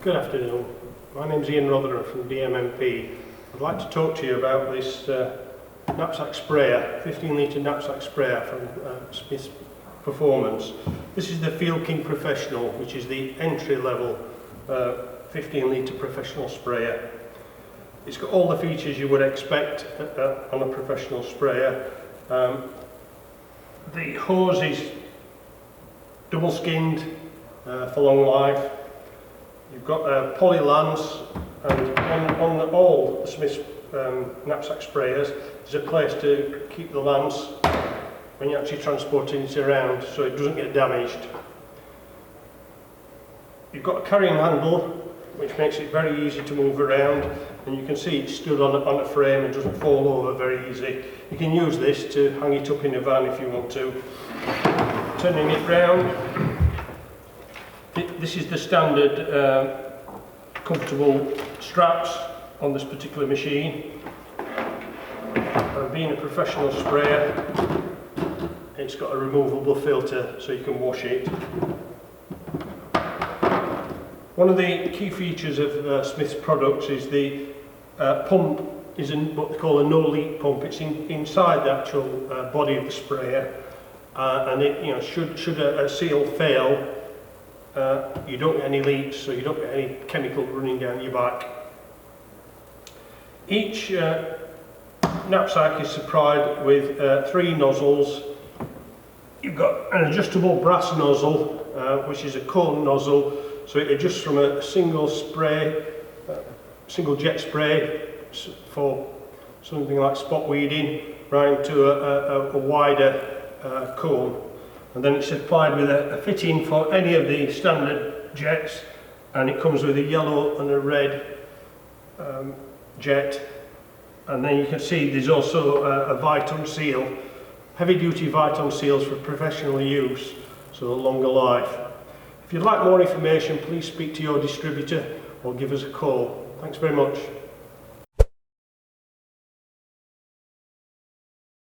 Good afternoon. My name is Ian Rotherham from DMMP. I'd like to talk to you about this knapsack sprayer, 15 litre knapsack sprayer from Smith's Performance. This is the Field King Professional, which is the entry level 15 litre professional sprayer. It's got all the features you would expect on a professional sprayer. The hose is double skinned for long life. You've got a poly lance, and on all the Smith's knapsack sprayers there's a place to keep the lance when you're actually transporting it around so it doesn't get damaged. You've got a carrying handle which makes it very easy to move around, and you can see it's stood on a frame and doesn't fall over very easy. You can use this to hang it up in a van if you want to. Turning it round, this is the standard comfortable straps on this particular machine. And being a professional sprayer, it's got a removable filter so you can wash it. One of the key features of Smith's products is the pump is what they call a no-leak pump. It's inside the actual body of the sprayer, and it, should a seal fail, you don't get any leaks, so you don't get any chemical running down your back. Each knapsack is supplied with 3 nozzles. You've got an adjustable brass nozzle, which is a cone nozzle, so it adjusts from a single spray, single jet spray for something like spot weeding, right to a wider cone. And then it's supplied with a fitting for any of the standard jets, and it comes with a yellow and a red jet. And then you can see there's also a Viton seal, heavy duty Viton seals for professional use, so a longer life. If you'd like more information, please speak to your distributor or give us a call. Thanks very much.